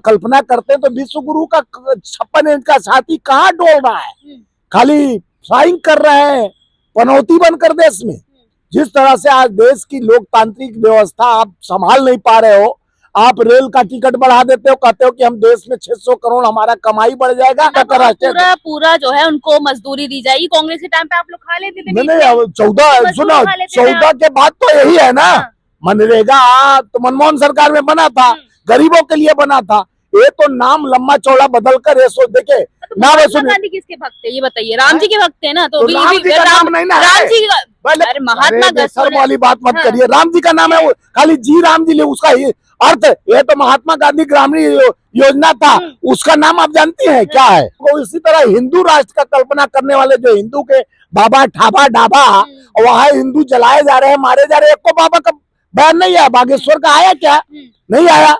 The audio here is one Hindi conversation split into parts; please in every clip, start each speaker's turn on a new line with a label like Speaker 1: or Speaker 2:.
Speaker 1: कल्पना करते हैं तो विश्व गुरु का 56 इंच का छाती कहाँ डोल रहा है, खाली फ्लाइंग कर रहे हैं पनौती बनकर देश में। जिस तरह से आज देश की लोकतांत्रिक व्यवस्था आप संभाल नहीं पा रहे हो, आप रेल का टिकट बढ़ा देते हो, कहते हो कि हम देश में 600 करोड़ हमारा कमाई बढ़ जाएगा।
Speaker 2: पूरा जो है उनको मजदूरी दी जाएगी। कांग्रेस के टाइम पे आप लोग खा लेते थे।
Speaker 1: नहीं, 14 सुनो 14 के बाद तो यही है ना। मनरेगा तो मनमोहन सरकार में बना था, गरीबों के लिए बना था। ये तो नाम लंबा चौड़ा बदल कर ये सोच देखे ना।
Speaker 2: महात्मा गांधी किसके भक्त थे ये बताइए? राम जी के भक्त थे ना। तो
Speaker 1: राम जी का नाम नहीं ना,
Speaker 2: राम जी महात्मा
Speaker 1: शर्म वाली बात मत करिए। राम जी का नाम है, खाली जी राम जी ले उसका अर्थ। ये तो महात्मा गांधी ग्रामीण योजना था, उसका नाम आप जानती हैं क्या है? तो इसी तरह हिंदू राष्ट्र का कल्पना करने वाले जो हिंदू के बाबा ठाबा डाबा, वहाँ हिंदू जलाए जा रहे हैं, मारे जा रहे हैं। एक को बाबा का बयान नहीं आया, बागेश्वर का आया क्या? नहीं आया,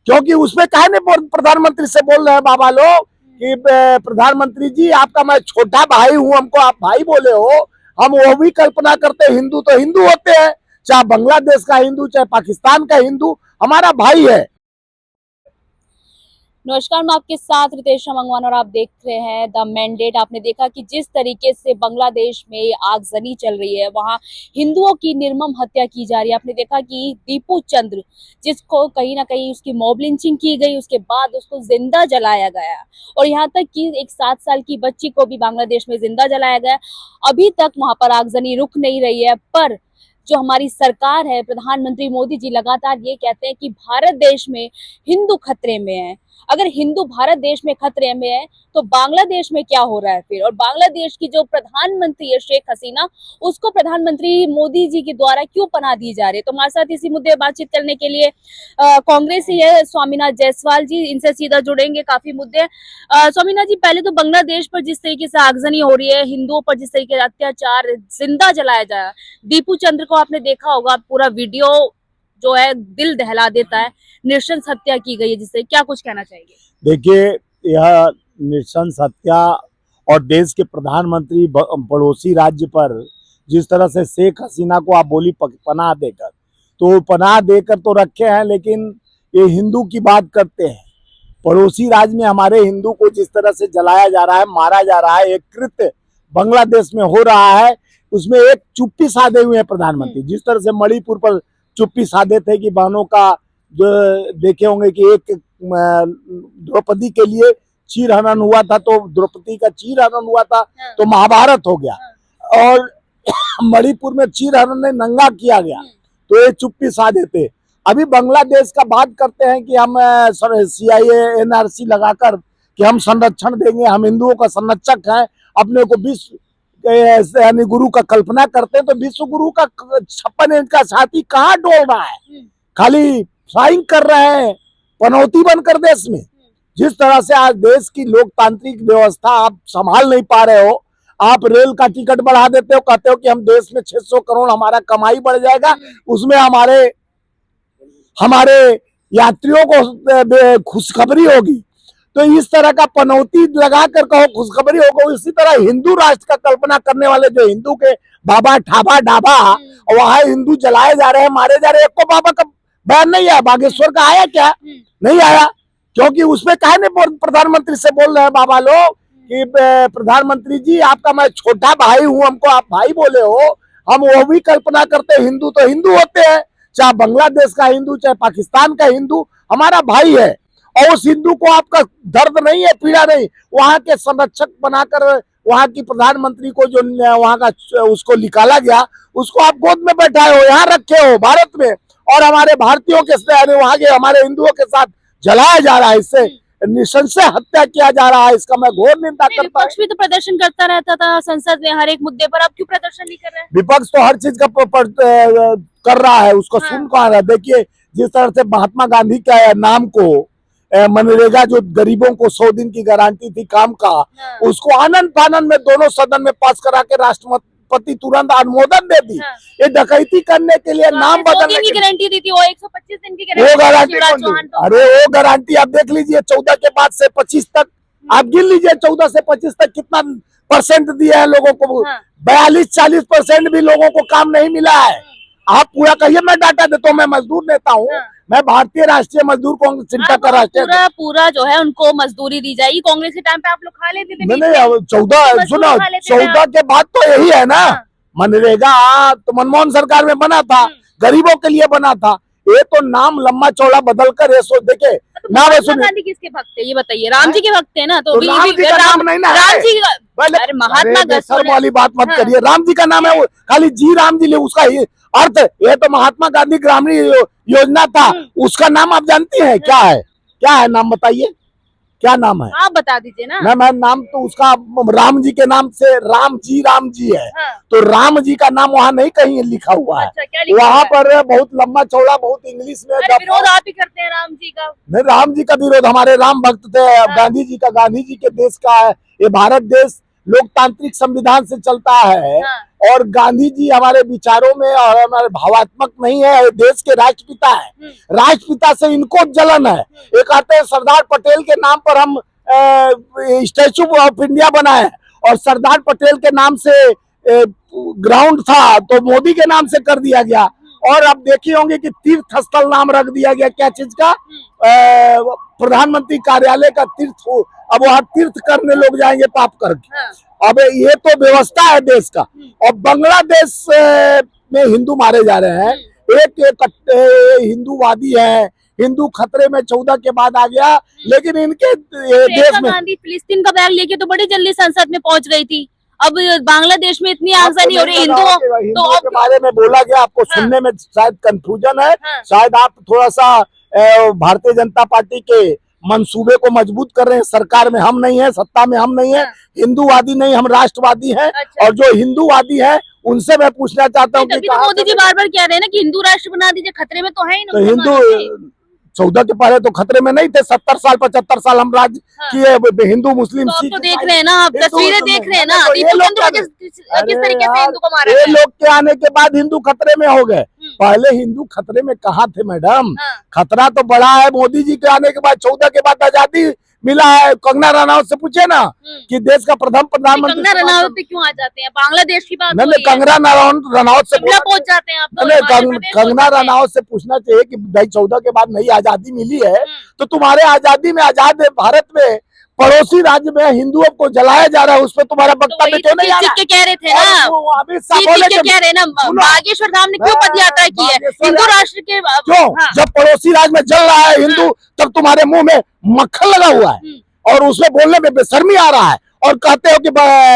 Speaker 1: क्योंकि उसमें कहा नहीं प्रधानमंत्री से बोल रहे हैं बाबा लोग कि प्रधानमंत्री जी आपका मैं छोटा भाई हूँ, हमको आप भाई बोले हो। हम वो भी कल्पना करते हैं, हिंदू तो हिंदू होते हैं, चाहे बांग्लादेश का हिंदू चाहे पाकिस्तान का हिंदू हमारा भाई है।
Speaker 2: नमस्कार, मैं आपके साथ रितेश मंगवान और आप देख रहे हैं द मैंडेट। आपने देखा कि जिस तरीके से बांग्लादेश में आगजनी चल रही है, वहां हिंदुओं की निर्मम हत्या की जा रही है। आपने देखा कि दीपू चंद्र, जिसको कहीं ना कहीं उसकी मॉब लिंचिंग की गई, उसके बाद उसको जिंदा जलाया गया, और यहाँ तक कि एक 7 साल की बच्ची को भी बांग्लादेश में जिंदा जलाया गया। अभी तक वहां पर आगजनी रुक नहीं रही है, पर जो हमारी सरकार है, प्रधानमंत्री मोदी जी लगातार ये कहते हैं कि भारत देश में हिंदू खतरे में है। अगर हिंदू भारत देश में खतरे में है तो बांग्लादेश में क्या हो रहा है फिर? और बांग्लादेश की जो प्रधानमंत्री है शेख हसीना, उसको प्रधानमंत्री मोदी जी के द्वारा क्यों पनाह दी जा रही है? तो हमारे साथ इसी मुद्दे बातचीत करने के लिए कांग्रेस ही है स्वामीनाथ जायसवाल जी, इनसे सीधा जुड़ेंगे काफी मुद्दे। स्वामीनाथ जी, पहले तो बांग्लादेश पर जिस तरीके से आगजनी हो रही है, हिंदुओं पर जिस तरीके से अत्याचार, जिंदा जलाया जा रहा है, दीपू चंद्र को आपने देखा होगा, पूरा वीडियो जो है दिल दहला देता है। नृशंस हत्या की गई है, जिससे क्या कुछ कहना चाहिए?
Speaker 1: देखिए, यह नृशंस हत्या और देश के प्रधानमंत्री पड़ोसी राज्य पर जिस तरह से शेख हसीना को आप बोली पनाह देकर, तो पनाह देकर तो रखे हैं, लेकिन ये हिंदू की बात करते हैं। पड़ोसी राज्य में हमारे हिंदू को जिस तरह से जलाया जा रहा है, मारा जा रहा है, एक कृत्य बांग्लादेश में हो रहा है, उसमें एक चुप्पी साधे हुए हैं प्रधानमंत्री। जिस तरह से मणिपुर पर चुप्पी साधे थे कि बहनों का जो देखे होंगे कि एक द्रौपदी के लिए चीर हनन हुआ था, तो द्रौपदी का चीर हनन हुआ था तो महाभारत हो गया, और मणिपुर में चीर हनन ने नंगा किया गया, तो ये चुप्पी साधे थे। अभी बांग्लादेश का बात करते हैं कि हम CIA NRC लगाकर कि हम संरक्षण देंगे, हम हिंदुओं का संरक्षक हैं, अपने को विश्व यानी गुरु का कल्पना करते हैं। तो विश्व गुरु का 56 इंच का छाती कहाँ डोल रहा है, खाली फ्लाइंग कर रहे हैं पनौती बनकर देश में। जिस तरह से आज देश की लोकतांत्रिक व्यवस्था आप संभाल नहीं पा रहे हो, आप रेल का टिकट बढ़ा देते हो, कहते हो कि हम देश में 600 करोड़ हमारा कमाई बढ़ जाएगा, उसमें हमारे यात्रियों को खुशखबरी होगी। तो इस तरह का पनौती लगाकर कहो खुशखबरी होगा। इसी तरह हिंदू राष्ट्र का कल्पना करने वाले जो हिंदू के बाबा ठाबा डाबा, वहाँ हिंदू जलाए जा रहे हैं, मारे जा रहे हैं। एक को बाबा का बयान नहीं आया, बागेश्वर का आया क्या? नहीं आया, क्योंकि उसमें कहा नहीं प्रधानमंत्री से बोल रहे हैं बाबा लोग कि प्रधानमंत्री जी आपका मैं छोटा भाई हूँ, हमको आप भाई बोले हो। हम वो भी कल्पना करते हैं, हिंदू तो हिंदू होते हैं, चाहे बांग्लादेश का हिंदू चाहे पाकिस्तान का हिंदू हमारा भाई है। और उस हिंदू को आपका दर्द नहीं है, पीड़ा नहीं, वहां के संरक्षक बनाकर वहां की प्रधानमंत्री को जो वहां का उसको निकाला गया, उसको आप गोद में बैठाए हो, यहाँ रखे हो भारत में, और हमारे भारतीयों के वहां के हमारे हिंदुओं के साथ जलाया जा रहा है, इससे नृशंस हत्या किया जा रहा है। इसका मैं घोर निंदा करता हूं।
Speaker 2: विपक्ष भी तो प्रदर्शन करता रहता था संसद में हर एक मुद्दे पर, आप क्यों प्रदर्शन नहीं कर रहे हैं?
Speaker 1: विपक्ष तो हर चीज का कर रहा है, उसको सुन कहा रहा है। देखिए, जिस तरह से महात्मा गांधी का नाम को मनरेगा जो गरीबों को 100 दिन की गारंटी थी काम का, उसको आनंद फानंद में दोनों सदन में पास करा के राष्ट्रपति तुरंत अनुमोदन दे दी। ये डकैती करने के लिए नाम बदलने की
Speaker 2: गारंटी दी थी, वो 125 दिन की
Speaker 1: वो गारंटी। अरे वो गारंटी आप देख लीजिए, 14 के बाद से 25 तक आप गिन लीजिए, 14 से 25 तक कितना % दिया है लोगों को। 42-40% भी लोगों को काम नहीं मिला है। आप पूरा कहिए, मैं डाटा देता हूँ, मैं मजदूर नेता हूँ, मैं भारतीय राष्ट्रीय मजदूर कांग्रेस चिंता का राष्ट्रीय
Speaker 2: पूरा पूरा जो है उनको मजदूरी दी जाएगी। कांग्रेस के टाइम पे आप लोग खा लेते थे बीच में?
Speaker 1: नहीं 14
Speaker 2: मजदूर
Speaker 1: सुनो
Speaker 2: खा लेते थे
Speaker 1: 14 के बाद तो यही है ना।
Speaker 2: हाँ।
Speaker 1: मनरेगा तो मनमोहन सरकार में बना था, गरीबों के लिए बना था। ये तो नाम लंबा चौड़ा बदल कर ये सोच देखे
Speaker 2: तो
Speaker 1: ना।
Speaker 2: महात्मा गांधी किसके भक्त थे ये बताइए? राम जी के भक्त थे ना। तो
Speaker 1: तो राम जी का नाम नहीं ना
Speaker 2: राम
Speaker 1: है।
Speaker 2: जी अरे महात्मा
Speaker 1: शर्म वाली बात मत
Speaker 2: हाँ।
Speaker 1: करिए। राम जी का नाम है, वो खाली जी राम जी ले उसका ही अर्थ। ये तो महात्मा गांधी ग्रामीण योजना था, उसका नाम आप जानती हैं क्या है? क्या है नाम बताइए, क्या नाम है?
Speaker 2: आप बता दीजिए ना।
Speaker 1: मैं नाम तो उसका राम जी के नाम से राम जी है।
Speaker 2: हाँ।
Speaker 1: तो राम जी का नाम वहाँ नहीं कहीं लिखा हुआ है।
Speaker 2: अच्छा, क्या लिखा
Speaker 1: वहाँ
Speaker 2: हुआ है?
Speaker 1: पर बहुत लंबा चौड़ा, बहुत इंग्लिश में
Speaker 2: अरे विरोध आप ही करते हैं राम जी का।
Speaker 1: नहीं, राम जी का विरोध हमारे राम भक्त थे। गांधी जी का, गांधी जी के देश का है ये भारत देश। लोकतांत्रिक संविधान से चलता है।
Speaker 2: हाँ।
Speaker 1: और गांधी जी हमारे विचारों में और हमारे भावात्मक नहीं है, देश के राष्ट्रपिता है। राष्ट्रपिता से इनको जलन है। ये कहते हैं सरदार पटेल के नाम पर हम स्टैचू ऑफ इंडिया बनाए और सरदार पटेल के नाम से ग्राउंड था तो मोदी के नाम से कर दिया गया। और अब देखी होंगे कि तीर्थ स्थल नाम रख दिया गया, क्या चीज का? प्रधानमंत्री कार्यालय का तीर्थ। अब वहाँ तीर्थ करने लोग जाएंगे पाप करके।
Speaker 2: हाँ।
Speaker 1: अब ये तो व्यवस्था है देश का। और बांग्लादेश में हिंदू मारे जा रहे हैं। एक हिंदूवादी है, हिंदू खतरे में 14 के बाद आ गया। लेकिन इनके देश में
Speaker 2: गांधी फिलिस्तीन का बैग लेके तो बड़ी जल्दी संसद में पहुंच गई थी। अब बांग्लादेश में इतनी आगजनी हो रही है हिंदुओं तो
Speaker 1: के बारे में बोला गया। आपको सुनने में शायद कंफ्यूजन है। शायद आप थोड़ा सा भारतीय जनता पार्टी के मंसूबे को मजबूत कर रहे हैं। सरकार में हम नहीं है, सत्ता में हम नहीं है, हिंदूवादी नहीं, हम राष्ट्रवादी हैं।
Speaker 2: अच्छा।
Speaker 1: और जो हिंदूवादी है उनसे मैं पूछना चाहता हूँ कि
Speaker 2: मोदी जी बार बार कह रहे हैं ना कि हिंदू राष्ट्र बना दीजिए, खतरे में तो है ही
Speaker 1: तो हिंदू 14 के पहले तो खतरे में नहीं थे। 70 साल 75 साल हम राज्य किए। हिंदू मुस्लिम
Speaker 2: तो
Speaker 1: सिख
Speaker 2: आप तो देख रहे हैं ना, आप तस्वीरें देख रहे हैं ना।
Speaker 1: तो ये लोग
Speaker 2: किस तरीके से हिंदू को मारा
Speaker 1: ये
Speaker 2: गया।
Speaker 1: लोग के आने के बाद हिंदू खतरे में हो गए। पहले हिंदू खतरे में कहाँ थे मैडम? खतरा तो बड़ा है मोदी जी के आने के बाद। 14 के बाद आजादी मिला है। कंगना रनावत से पूछे ना कि देश का प्रधानमंत्री
Speaker 2: कंगना रनावत पे क्यों आ जाते हैं? बांग्लादेश की बात
Speaker 1: नहीं, कंगना रनावत से
Speaker 2: पहुंच जाते हैं आप तो।
Speaker 1: कंगना रनावत से पूछना चाहिए कि 14 के बाद नई आजादी मिली है तो तुम्हारे आजादी में, आजाद भारत में पड़ोसी राज्य में हिंदुओं को जलाया जा रहा है, उस पर तुम्हारा वक्तव्य क्यों नहीं आ रहा?
Speaker 2: के कह रहे थे ना, कह रहे ना बागेश्वर धाम ने क्यों पद यात्रा की है हिंदू राष्ट्र के?
Speaker 1: क्यों? जब पड़ोसी राज्य में जल रहा है हिंदू, तब तुम्हारे मुंह में मक्खन लगा हुआ है और उसमें बोलने में बेशर्मी आ रहा है और कहते हो कि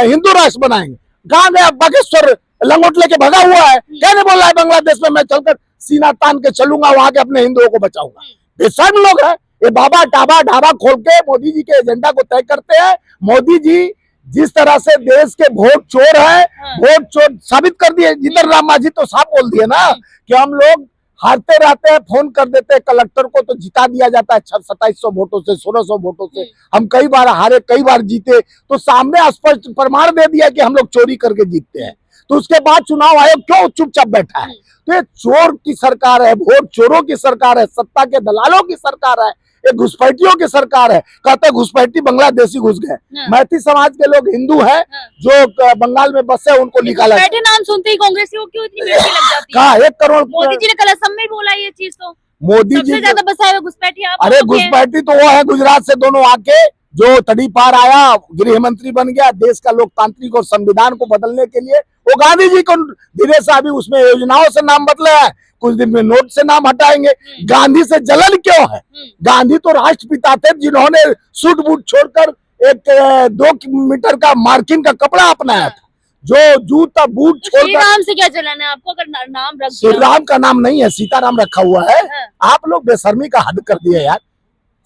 Speaker 1: हिंदू राष्ट्र बनाएंगे। कहाँ गया बागेश्वर? लंगोट लेके भगा हुआ है। क्या नहीं बोल रहा है बांग्लादेश में मैं चलकर सीना तान के चलूंगा, वहां के अपने हिंदुओं को बचाऊंगा? बेशर्म लोग है ये। बाबा ढाबा खोल के मोदी जी के एजेंडा को तय करते हैं। मोदी जी जिस तरह से देश के वोट चोर है, वोट चोर साबित कर दिए। जीतन राम मांझी तो साफ बोल दिए ना कि हम लोग हारते रहते हैं, फोन कर देते हैं कलेक्टर को तो जिता दिया जाता है 2700 वोटों से, 1600 वोटों से। हम कई बार हारे, कई बार जीते। तो सामने स्पष्ट प्रमाण दे दिया कि हम लोग चोरी करके जीतते हैं। तो उसके बाद चुनाव आयोग क्यों चुपचाप बैठा है? तो ये चोर की सरकार है, वोट चोरों की सरकार है, सत्ता के दलालों की सरकार है, ये घुसपैठियों की सरकार है। कहते घुसपैठी बांग्लादेशी घुस गए। मैथिल समाज के लोग हिंदू हैं जो बंगाल में बसे, उनको निकाला।
Speaker 2: नाम सुनते ही कांग्रेसियों क्यों इतनी बेटी लग जाती है?
Speaker 1: 1 करोड़
Speaker 2: मोदी जी ने कल असम में बोला ये चीज। तो
Speaker 1: मोदी जी
Speaker 2: सबसे ज्यादा बसा है घुसपैठी आप।
Speaker 1: अरे घुसपैठी तो वो है गुजरात से, दोनों आके जो तड़ी पार आया, गृह मंत्री बन गया, देश का लोकतांत्रिक और संविधान को बदलने के लिए। वो गांधी जी को धीरे से अभी उसमें योजनाओं से नाम बदले हैं, कुछ दिन में नोट से नाम हटाएंगे। गांधी से जलन क्यों है? गांधी तो राष्ट्रपिता थे जिन्होंने सूट बूट छोड़कर एक 2 मीटर का मार्किन का कपड़ा अपनाया था। जो जूता बूट छोड़कर।
Speaker 2: श्री राम से क्या जलन है आपको? अगर नाम रख
Speaker 1: श्री राम का नाम नहीं है, सीताराम रखा हुआ है। आप लोग बेशर्मी का हद कर दिए यार।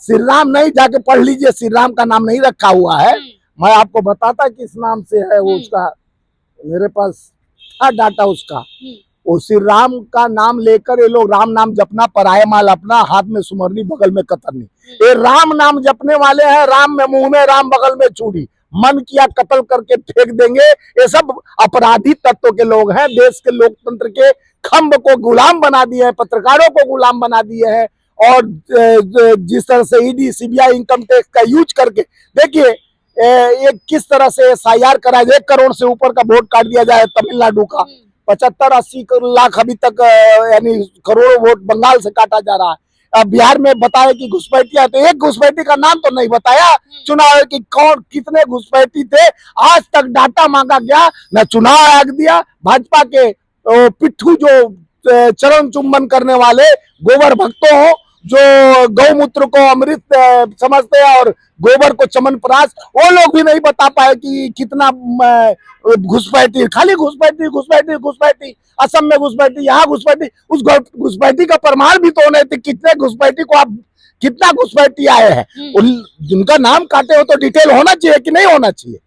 Speaker 1: श्री राम नहीं, जाके पढ़ लीजिए, श्री राम का नाम नहीं रखा हुआ है। मैं आपको बताता किस नाम से है वो, उसका मेरे पास था डाटा उसका। वो श्री राम का नाम लेकर ये लोग राम नाम जपना, पराये माल अपना, हाथ में सुमरनी बगल में कतरनी। ये राम नाम जपने वाले हैं। राम में मुंह में राम, बगल में चूड़ी। मन किया कत्ल करके फेंक देंगे। ये सब अपराधी तत्व के लोग हैं। देश के लोकतंत्र के खंभ को गुलाम बना दिए हैं, पत्रकारों को गुलाम बना दिए हैं। और जिस तरह से ईडी, सीबीआई, इनकम टैक्स का यूज करके देखिए ये किस तरह से SIR करा। 1 करोड़ से ऊपर का वोट काट दिया जाए तमिलनाडु का। 75-80 लाख अभी तक यानी करोड़ों वोट बंगाल से काटा जा रहा है। बिहार में बताया कि घुसपैठिया, तो एक घुसपैठी का नाम तो नहीं बताया चुनाव की कौन कितने घुसपैठी थे। आज तक डाटा मांगा गया, न चुनाव आयोग दिया। भाजपा के पिट्ठू जो चरण चुंबन करने वाले गोबर भक्तों हो, जो गौमूत्र को अमृत समझते हैं और गोबर को चमनप्राश, वो लोग भी नहीं बता पाए कि कितना घुसपैठी, खाली घुसपैठी घुसपैठी घुसपैठी, असम में घुसपैठी, यहाँ घुसपैठी। उस घुसपैठी का प्रमाण भी तो होने थे, कितने घुसपैठी को आप कितना घुसपैठी आए हैं, जिनका नाम काटे हो तो डिटेल होना चाहिए कि नहीं होना चाहिए।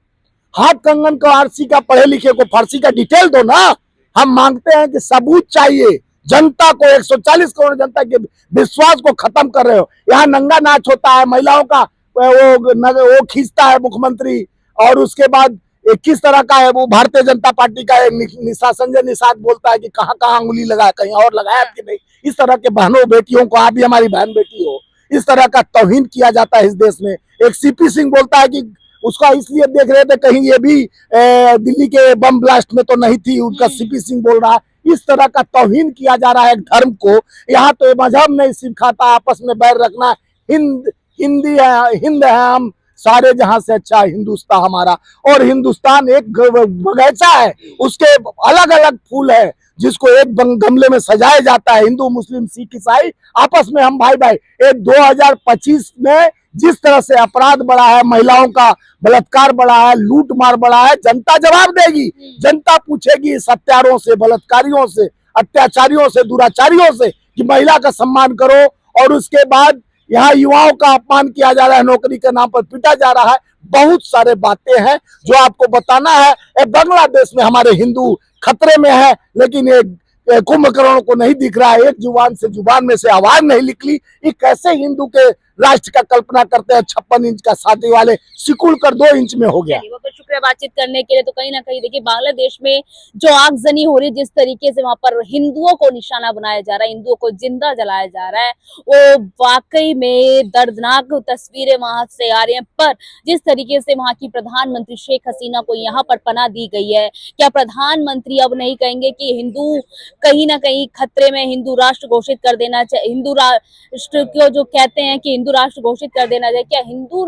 Speaker 1: हाथ कंगन को आरसी का, पढ़े लिखे को फारसी का डिटेल दो ना। हम मांगते हैं कि सबूत चाहिए। जनता को 140 करोड़ जनता के विश्वास को खत्म कर रहे हो। यहाँ नंगा नाच होता है, महिलाओं का वो खींचता है मुख्यमंत्री, और उसके बाद किस तरह का है वो भारतीय जनता पार्टी का संजय निषाद बोलता है कि कहाँ कहाँ अंगुली लगा, कहीं और लगाया कि नहीं। इस तरह के बहनों बेटियों को, आप भी हमारी बहन बेटी हो, इस तरह का तौहीन किया जाता है इस देश में। एक सीपी सिंह बोलता है कि उसका इसलिए देख रहे थे कहीं ये भी दिल्ली के बम ब्लास्ट में तो नहीं थी, उनका सीपी सिंह बोल रहा है। इस तरह का तौहीन किया जा रहा है धर्म को। यहाँ तो मजहब नहीं सिखाता आपस में बैर रखना। हिंदी है, हिंद है हम, सारे जहां से अच्छा हिंदुस्तान हमारा। और हिंदुस्तान एक बगीचा है, उसके अलग अलग फूल है जिसको एक गमले में सजाया जाता है। हिंदू मुस्लिम सिख ईसाई आपस में हम भाई भाई। एक 2025 में जिस तरह से अपराध बढ़ा है, महिलाओं का बलात्कार बढ़ा है, लूट मार बढ़ा है, जनता जवाब देगी। जनता पूछेगी इस हत्यारों से, बलात्कारियों से, अत्याचारियों से, दुराचारियों से कि महिला का सम्मान करो। और उसके बाद यहाँ युवाओं का अपमान किया जा रहा है, नौकरी के नाम पर पीटा जा रहा है। बहुत सारे बातें हैं जो आपको बताना है। बांग्लादेश में हमारे हिंदू खतरे में है, लेकिन एक कुंभकर्ण को नहीं दिख रहा है। एक जुबान में से आवाज नहीं निकली। ये कैसे हिंदू के राष्ट्र का कल्पना करते हैं। 56 इंच का शादी वाले सिकुड़ कर 2 इंच में हो गया।
Speaker 2: बहुत शुक्रिया बातचीत करने के लिए। तो कहीं ना कहीं देखिए, बांग्लादेश में जो आगजनी हो रही है, जिस तरीके से वहां पर हिंदुओं को निशाना बनाया जा रहा है, हिंदुओं को जिंदा जलाया जा रहा है, वो वाकई में दर्दनाक तस्वीरें वहां से आ रही हैं। पर जिस तरीके से वहां की प्रधानमंत्री शेख हसीना को यहाँ पर पनाह दी गई है, क्या प्रधानमंत्री अब नहीं कहेंगे कि हिंदू कहीं ना कहीं खतरे में, हिंदू राष्ट्र घोषित कर देना चाहिए, हिंदू राष्ट्र को जो कहते हैं कि हिंदू राष्ट्र घोषित कर देना चाहिए? क्या हिंदू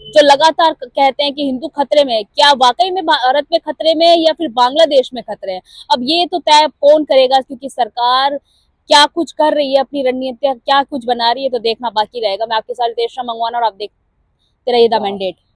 Speaker 2: जो लगातार कहते हैं कि हिंदू खतरे में, क्या वाकई में भारत में खतरे में या फिर बांग्लादेश में खतरे हैं? अब ये तो तय कौन करेगा, क्योंकि सरकार क्या कुछ कर रही है, अपनी रणनीतियां क्या कुछ बना रही है, तो देखना बाकी रहेगा। मैं आपके साथ रितेश मंगवाना, और आप देखते रहिए द मैंडेट।